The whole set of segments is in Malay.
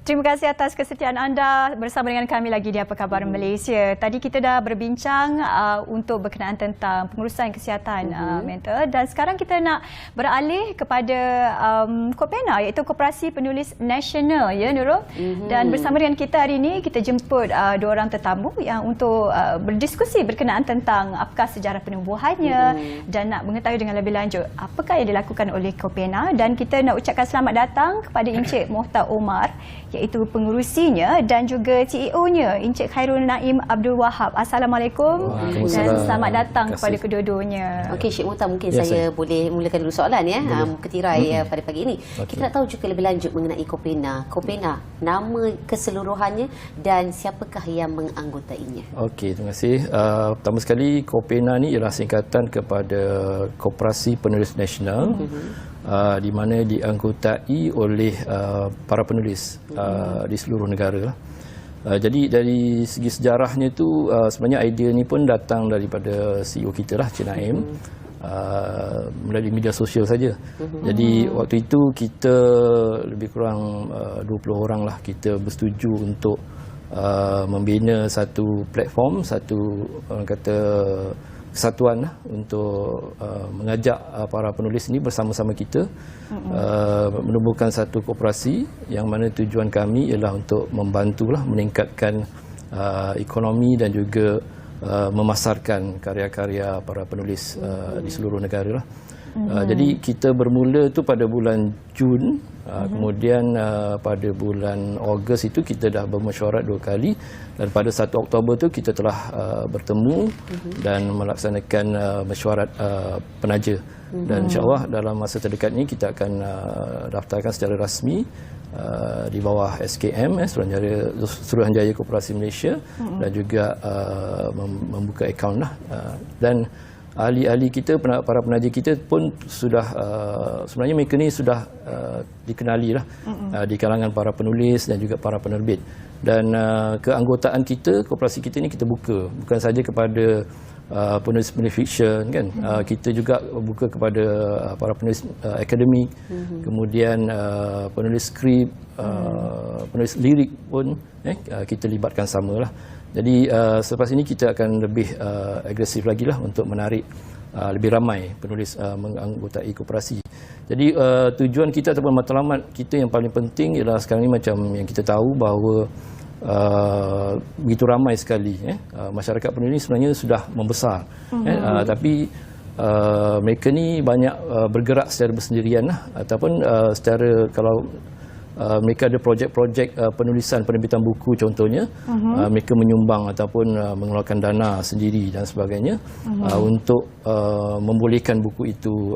Terima kasih atas kesetiaan anda bersama dengan kami lagi di Apa Khabar Malaysia. Tadi kita dah berbincang untuk berkenaan tentang pengurusan kesihatan mental, dan sekarang kita nak beralih kepada KOPENA, iaitu Koperasi Penulis Nasional, ya Nurul. Dan bersama dengan kita hari ini kita jemput dua orang tetamu yang untuk berdiskusi berkenaan tentang apakah sejarah penubuhannya dan nak mengetahui dengan lebih lanjut apakah yang dilakukan oleh KOPENA. Dan kita nak ucapkan selamat datang kepada Encik Mohtar Omar, iaitu pengurusinya dan juga CEO-nya Encik Khairul Naim Abdul Wahab. Assalamualaikum dan selamat datang kepada kedua-duanya. Okey, Encik Mohtar, mungkin saya boleh mulakan dulu soalan ya, ketirai pada pagi ini. Kita nak tahu juga lebih lanjut mengenai KOPENA. KOPENA, nama keseluruhannya dan siapakah yang menganggotainya? Okey, terima kasih. Pertama sekali, KOPENA ni ialah singkatan kepada Koperasi Penulis Nasional, di mana dianggotai oleh para penulis di seluruh negara. Jadi dari segi sejarahnya tu sebenarnya idea ni pun datang daripada CEO kita lah, Cik Naim, melalui media sosial saja. Jadi waktu itu kita lebih kurang 20 orang lah, kita bersetuju untuk membina satu platform, satu orang kata kesatuan lah, untuk mengajak para penulis ini bersama-sama kita menubuhkan satu koperasi yang mana tujuan kami ialah untuk membantulah meningkatkan ekonomi dan juga memasarkan karya-karya para penulis di seluruh negara lah. Jadi kita bermula tu pada bulan Jun, kemudian pada bulan Ogos itu kita dah bermesyuarat 2 kali, dan pada 1 Oktober tu kita telah bertemu dan melaksanakan mesyuarat penaja. Dan insya-Allah dalam masa terdekat ini kita akan daftarkan secara rasmi di bawah SKM, Suruhanjaya Koperasi Malaysia, dan juga membuka akaun lah. Dan ahli-ahli kita, para penaja kita pun sudah sebenarnya mereka ni sudah dikenali lah di kalangan para penulis dan juga para penerbit. Dan keanggotaan kita, koperasi kita ni kita buka bukan saja kepada penulis-penulis fiksyen kan, kita juga buka kepada para penulis akademik, kemudian penulis skrip, penulis lirik pun kita libatkan samalah. Jadi selepas ini kita akan lebih agresif lagi lah untuk menarik lebih ramai penulis menganggotai koperasi. Jadi tujuan kita ataupun matlamat kita yang paling penting ialah sekarang ini macam yang kita tahu bahawa begitu ramai sekali masyarakat penulis sebenarnya sudah membesar, tapi mereka ni banyak bergerak secara bersendirian lah, ataupun secara kalau mereka ada projek-projek penulisan penerbitan buku contohnya, mereka menyumbang ataupun mengeluarkan dana sendiri dan sebagainya untuk membolehkan buku itu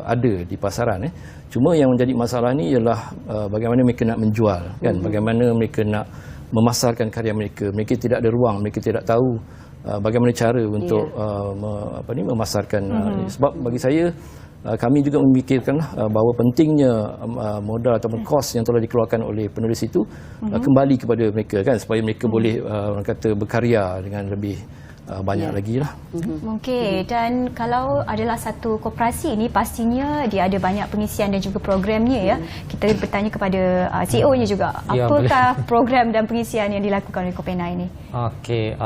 ada di pasaran. Cuma yang menjadi masalah ni ialah bagaimana mereka nak menjual kan, bagaimana mereka nak memasarkan karya mereka. Mereka tidak ada ruang, mereka tidak tahu bagaimana cara untuk memasarkan. Sebab bagi saya, kami juga memikirkanlah bahawa pentingnya modal ataupun kos yang telah dikeluarkan oleh penulis itu kembali kepada mereka kan, supaya mereka boleh orang kata berkarya dengan lebih banyak lagi lah. Okey, dan kalau adalah satu koperasi ini pastinya dia ada banyak pengisian dan juga programnya ya. Kita bertanya kepada CEO-nya juga, apakah program dan pengisian yang dilakukan oleh KOPENA ini? Okey,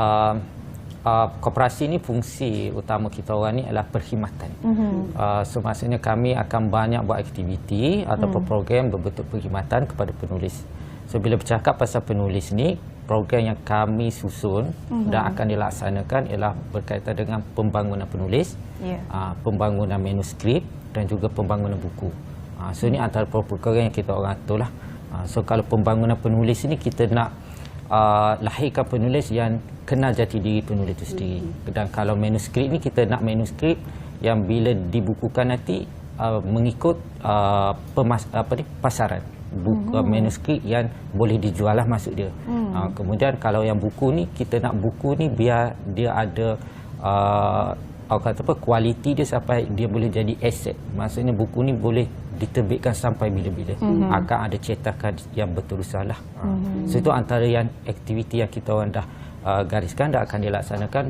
koperasi ini fungsi utama kita orang ni adalah perkhidmatan. So maksudnya kami akan banyak buat aktiviti ataupun program berbentuk perkhidmatan kepada penulis. So bila bercakap pasal penulis ni, program yang kami susun dan akan dilaksanakan ialah berkaitan dengan pembangunan penulis, pembangunan manuskrip dan juga pembangunan buku. So ini antara program yang kita orang atur lah. So kalau pembangunan penulis ini kita nak lahirkan penulis yang kenal jati diri penulis itu sendiri. Dan kalau manuskrip ni kita nak manuskrip yang bila dibukukan nanti mengikut pasaran. Manuskrip yang boleh dijual lah maksud dia. Kemudian kalau yang buku ni, kita nak buku ni biar dia ada kualiti dia sampai dia boleh jadi aset. Maksudnya buku ni boleh diterbitkan sampai bila-bila. Akan ada cetakan yang berterusan lah. So itu antara yang aktiviti yang kita orang dah gariskan dan akan dilaksanakan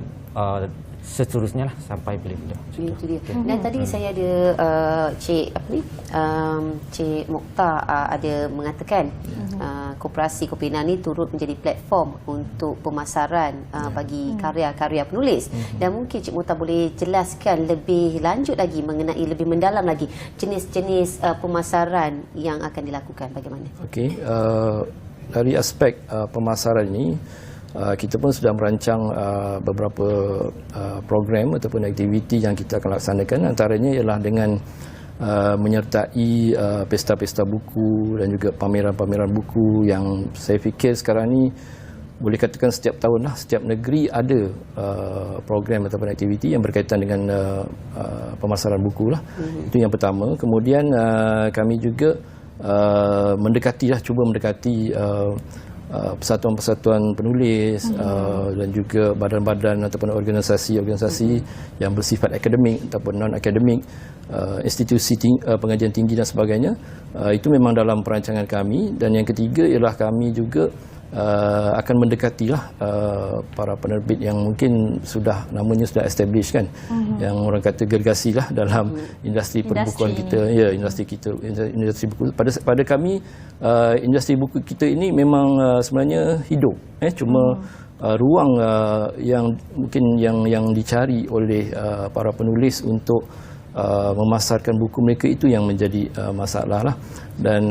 seterusnya lah sampai bila-bila. Itu dia. Dan tadi saya ada Cik Mokhtar ada mengatakan koperasi Kopena ni turut menjadi platform untuk pemasaran bagi karya-karya penulis. Dan mungkin Cik Mokhtar boleh jelaskan lebih lanjut lagi mengenai lebih mendalam lagi jenis-jenis pemasaran yang akan dilakukan bagaimana? Okey, dari aspek pemasaran ini kita pun sudah merancang beberapa program ataupun aktiviti yang kita akan laksanakan. Antaranya ialah dengan menyertai pesta-pesta buku dan juga pameran-pameran buku yang saya fikir sekarang ni boleh katakan setiap tahun lah, setiap negeri ada program ataupun aktiviti yang berkaitan dengan pemasaran buku lah. Itu yang pertama. Kemudian kami juga cuba mendekati persatuan-persatuan penulis dan juga badan-badan ataupun organisasi-organisasi yang bersifat akademik ataupun non-akademik, institusi pengajian tinggi dan sebagainya. Itu memang dalam perancangan kami. Dan yang ketiga ialah kami juga akan mendekatilah para penerbit yang mungkin namanya sudah established kan, yang orang kata gergasi lah dalam industri perbukuan kita, ya, industri buku. Pada kami industri buku kita ini memang sebenarnya hidup, cuma ruang yang mungkin yang dicari oleh para penulis untuk memasarkan buku mereka itu yang menjadi masalah lah. Dan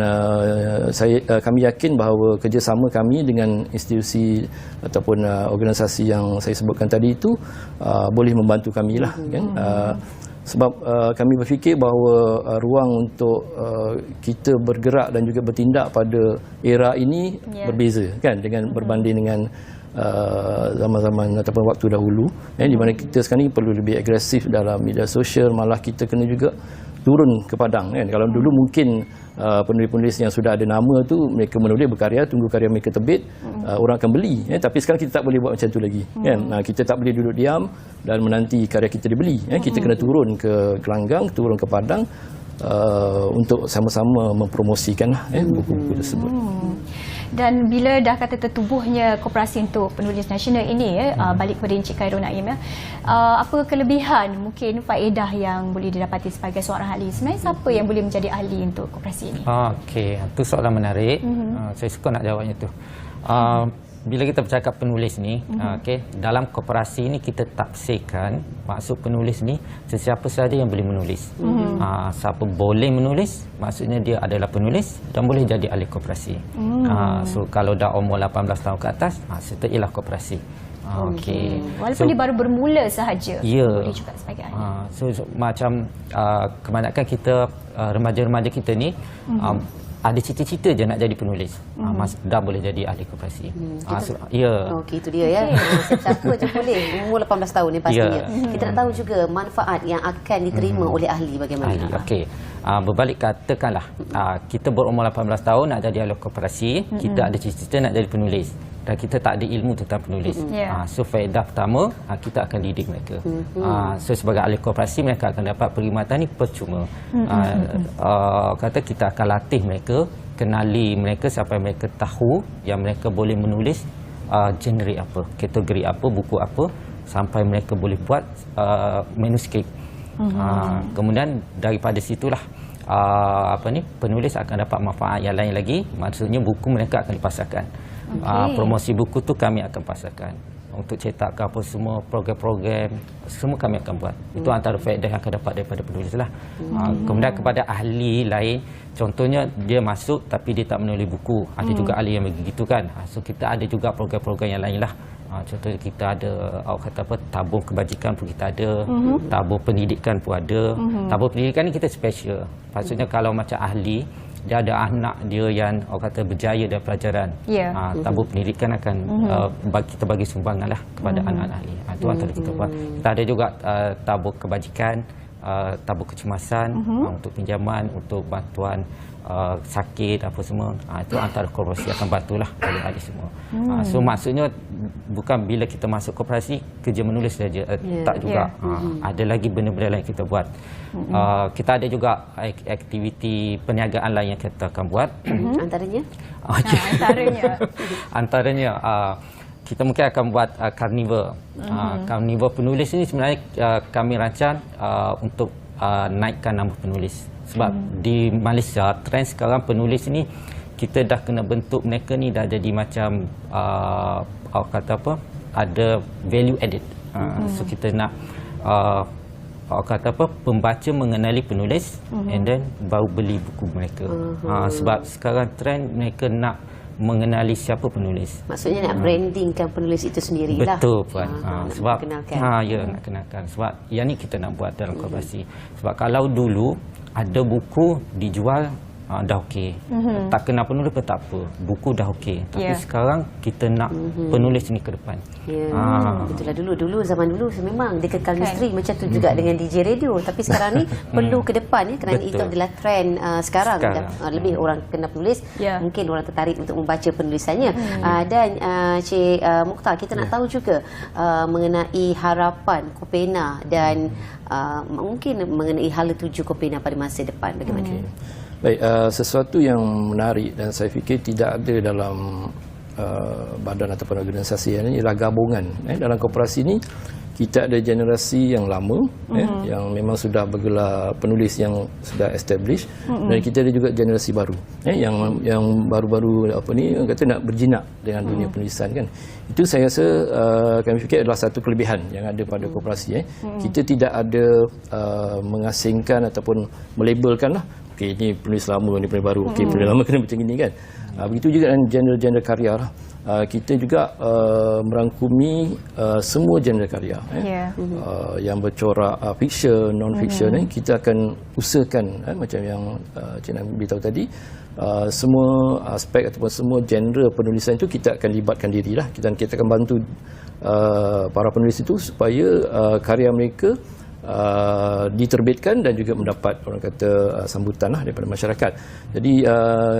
kami yakin bahawa kerjasama kami dengan institusi ataupun organisasi yang saya sebutkan tadi itu boleh membantu kami lah kan. Sebab kami berfikir bahawa ruang untuk kita bergerak dan juga bertindak pada era ini berbeza kan dengan berbanding dengan zaman-zaman ataupun waktu dahulu, di mana kita sekarang ni perlu lebih agresif dalam media sosial, malah kita kena juga turun ke padang kan. Kalau dulu mungkin penulis-penulis yang sudah ada nama tu mereka menulis berkarya, tunggu karya mereka terbit, orang akan beli, tapi sekarang kita tak boleh buat macam tu lagi kan. Kita tak boleh duduk diam dan menanti karya kita dibeli, kita kena turun ke gelanggang, turun ke padang untuk sama-sama mempromosikan buku-buku tersebut. Dan bila dah kata tertubuhnya Koperasi untuk Penulis Nasional ini, balik kepada Encik Khairul Naim, apa kelebihan, mungkin faedah yang boleh didapati sebagai seorang ahli? Sebenarnya siapa yang boleh menjadi ahli untuk koperasi ini? Okey, itu soalan menarik. Saya suka nak jawabnya tu. Bila kita bercakap penulis ni, dalam koperasi ni kita tafsirkan maksud penulis ni sesiapa sahaja yang boleh menulis. Siapa boleh menulis, maksudnya dia adalah penulis dan boleh jadi ahli koperasi. So kalau dah umur 18 tahun ke atas, serta ialah koperasi. Walaupun dia baru bermula sahaja, boleh juga sebagai ahli. So macam kebanyakan kita remaja-remaja kita ni ada cita-cita je nak jadi penulis, dah boleh jadi ahli koperasi. Okey, itu dia ya. Siapa je boleh, umur 18 tahun ni pastinya. Kita nak tahu juga manfaat yang akan diterima oleh ahli bagaimana. Okey, berbalik katakanlah kita berumur 18 tahun nak jadi ahli koperasi, kita ada cita-cita nak jadi penulis dan kita tak ada ilmu tentang penulis. So faedah pertama, kita akan didik mereka. So sebagai ahli koperasi mereka akan dapat perkhidmatan ni percuma. Kata kita akan latih mereka, kenali mereka sampai mereka tahu yang mereka boleh menulis genre apa, kategori apa, buku apa, sampai mereka boleh buat manuskrip. Kemudian daripada situlah penulis akan dapat manfaat yang lain lagi, maksudnya buku mereka akan dipasarkan. Promosi buku tu kami akan pasarkan untuk cetak ke apa semua, program-program semua kami akan buat. Itu antara faedah yang akan dapat daripada penulis lah. Kemudian kepada ahli lain, contohnya dia masuk tapi dia tak menulis buku, ada juga ahli yang begitu kan. So kita ada juga program-program yang lain lah. Contohnya kita ada tabung kebajikan pun kita ada, tabung pendidikan pun ada. Tabung pendidikan ni kita special, maksudnya kalau macam ahli dia ada anak dia yang berjaya dalam pelajaran, tabung pendidikan akan kita bagi sumbangan lah kepada anak-anak ahli. Itu antara kita buat. Kita ada juga tabung kebajikan, tabung kecemasan untuk pinjaman, untuk bantuan sakit apa semua. Itu antara koperasi akan bantulah ahli-ahli semua. So maksudnya bukan bila kita masuk koperasi kerja menulis saja, tak juga. Ada lagi benda-benda lain kita buat. Kita ada juga aktiviti perniagaan lain yang kita akan buat. Antaranya? Antaranya kita mungkin akan buat karnival. Karnival penulis ini sebenarnya kami rancang untuk naikkan nama penulis. Sebab di Malaysia, trend sekarang penulis ini kita dah kena bentuk mereka ni dah jadi macam kata apa, ada value added. So kita nak kata apa, pembaca mengenali penulis and then baru beli buku mereka. Sebab sekarang trend mereka nak mengenali siapa penulis. Maksudnya nak brandingkan penulis itu sendirilah. Betul Puan. Sebab nak kenalkan. nak kenalkan. Sebab yang ni kita nak buat dalam kooperasi. Sebab kalau dulu ada buku dijual dah okey. Tak kenal penulis pun tak apa. Buku dah okey. Tapi sekarang kita nak penulis ni ke depan. Betul lah, dulu zaman dulu memang dikekal misteri macam tu juga dengan DJ radio, tapi sekarang ni perlu ke depan ya, kerana itu adalah trend sekarang. Lebih orang kenal penulis, mungkin orang tertarik untuk membaca penulisannya. Dan Cik Mukhtar, kita nak tahu juga mengenai harapan Kopena dan mungkin mengenai hala tuju Kopena pada masa depan, bagaimana? Baik, sesuatu yang menarik dan saya fikir tidak ada dalam badan ataupun organisasi ini ialah gabungan. Dalam koperasi ini kita ada generasi yang lama yang memang sudah bergelar penulis yang sudah established, dan kita ada juga generasi baru yang baru-baru apa ni kata nak berjinak dengan dunia penulisan kan. Itu saya rasa kami fikir adalah satu kelebihan yang ada pada koperasi. Kita tidak ada mengasingkan ataupun melabelkan lah, okey ini penulis lama, ni penulis baru, okey penulis lama kena macam ini kan. Begitu juga dengan genre-genre karya lah. Kita juga merangkumi semua genre karya yang bercorak fiction, non-fiction. Kita akan usahakan macam yang Cik Naim beritahu tadi, semua aspek ataupun semua genre penulisan itu kita akan libatkan diri lah. Kita akan bantu para penulis itu supaya karya mereka diterbitkan dan juga mendapat orang kata sambutan lah daripada masyarakat. Jadi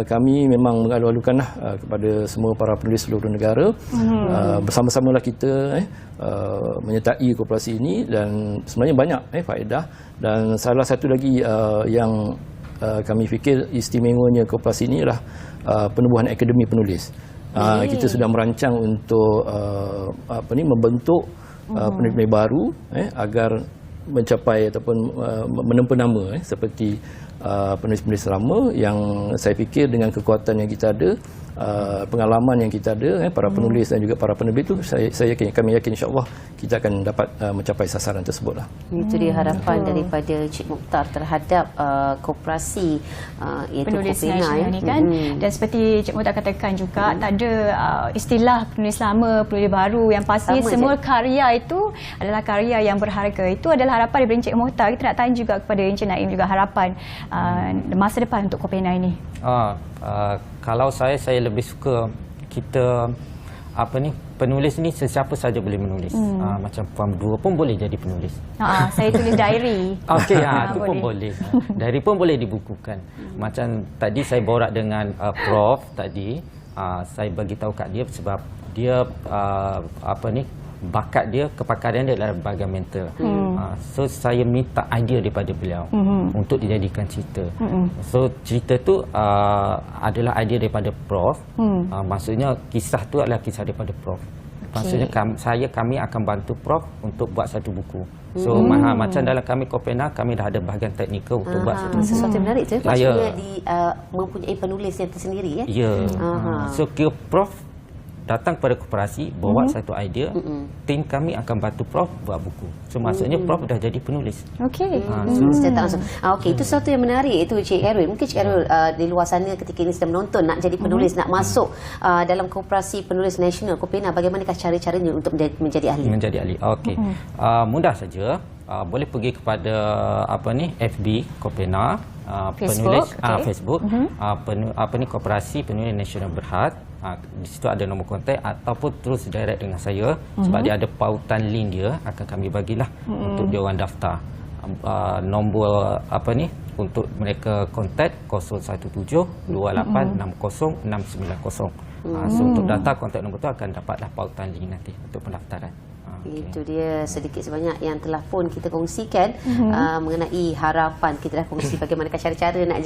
kami memang mengalu-alukan kepada semua para penulis seluruh negara, bersama-samalah kita menyertai koperasi ini, dan sebenarnya banyak faedah. Dan salah satu lagi yang kami fikir istimewanya koperasi ini adalah penubuhan akademi penulis. Kita sudah merancang untuk membentuk penulis baru agar mencapai ataupun menempa nama seperti penulis-penulis lama yang saya fikir dengan kekuatan yang kita ada, pengalaman yang kita ada, para penulis dan juga para penerbit itu, saya yakin, kami yakin insya-Allah kita akan dapat mencapai sasaran tersebutlah. Itu dia harapan daripada Cik Mukhtar terhadap koperasi iaitu penulis Kopena nasional ni kan. Dan seperti Cik Mukhtar katakan juga, tak ada istilah penulis lama, penulis baru. Yang pasti sama semua karya itu adalah karya yang berharga. Itu adalah harapan daripada Cik Mukhtar. Kita nak tanya juga kepada Encik Naim juga harapan masa depan untuk Kopena ini. Kalau saya lebih suka kita penulis ni sesiapa saja boleh menulis. Macam Puan Berdua pun boleh jadi penulis. Saya tulis diary. Okey, itu pun boleh. Diary pun boleh dibukukan. Macam tadi saya borak dengan Prof tadi, saya bagi tahu kat dia sebab dia bakat dia, kepakaran dia adalah bahagian mental. So saya minta idea daripada beliau untuk dijadikan cerita. So cerita tu adalah idea daripada Prof. Maksudnya kisah tu adalah kisah daripada Prof. Maksudnya kami akan bantu Prof untuk buat satu buku. So macam dalam kami Kopena, kami dah ada bahagian teknikal untuk buat satu buku. Sesuatu yang menarik tu, maksudnya mempunyai penulis yang tersendiri ya. So kira Prof datang kepada koperasi, bawa satu idea, tim kami akan bantu Prof buat buku. So maksudnya Prof dah jadi penulis. Okey. Secara langsung. Okey, itu satu yang menarik itu Cik Khairul. Mungkin Cik Khairul di luar sana ketika ini sedang menonton, nak jadi penulis, nak masuk dalam koperasi penulis nasional Kopena, bagaimanakah cara-caranya untuk menjadi ahli? Menjadi ahli. Okey. Mudah saja. Boleh pergi kepada FB Kopena, penulis Facebook, Koperasi Penulis Nasional Berhad. Di situ ada nombor kontak, ataupun terus direct dengan saya sebab dia ada pautan link dia, akan kami bagilah untuk dia orang daftar. Nombor untuk mereka kontak 017 28 60 690. So untuk data kontak nombor tu akan dapatlah pautan link nanti untuk pendaftaran. Itu dia sedikit sebanyak yang telah pun kita kongsikan mengenai harapan. Kita dah kongsi bagaimana cara-cara nak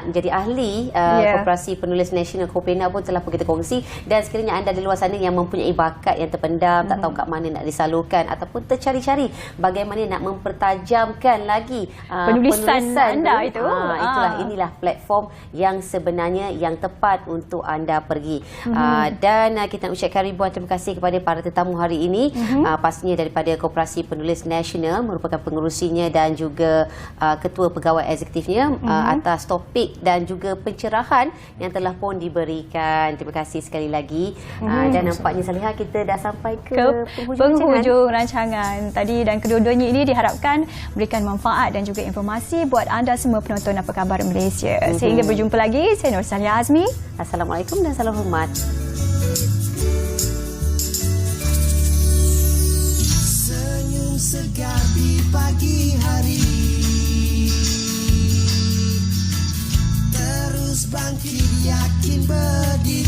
menjadi ahli Koperasi Penulis Nasional Kopena pun telah pun kita kongsi. Dan sekiranya anda di luar sana yang mempunyai bakat yang terpendam, tak tahu kat mana nak disalurkan ataupun tercari-cari bagaimana nak mempertajamkan lagi penulisan anda itu. Inilah platform yang sebenarnya yang tepat untuk anda pergi. Dan kita ucapkan ribuan terima kasih kepada para tetamu hari ini. Pastinya daripada Koperasi Penulis Nasional merupakan pengerusinya dan juga ketua pegawai eksekutifnya atas topik dan juga pencerahan yang telah pun diberikan. Terima kasih sekali lagi. Dan nampaknya Salihah kita dah sampai ke penghujung rancangan tadi, dan kedua-duanya ini diharapkan berikan manfaat dan juga informasi buat anda semua penonton Apa Khabar Malaysia. Sehingga berjumpa lagi, saya Nur Salihah Azmi. Assalamualaikum dan salam hormat. Senyum segar di pagi hari, terus bangkit yakin berdiri.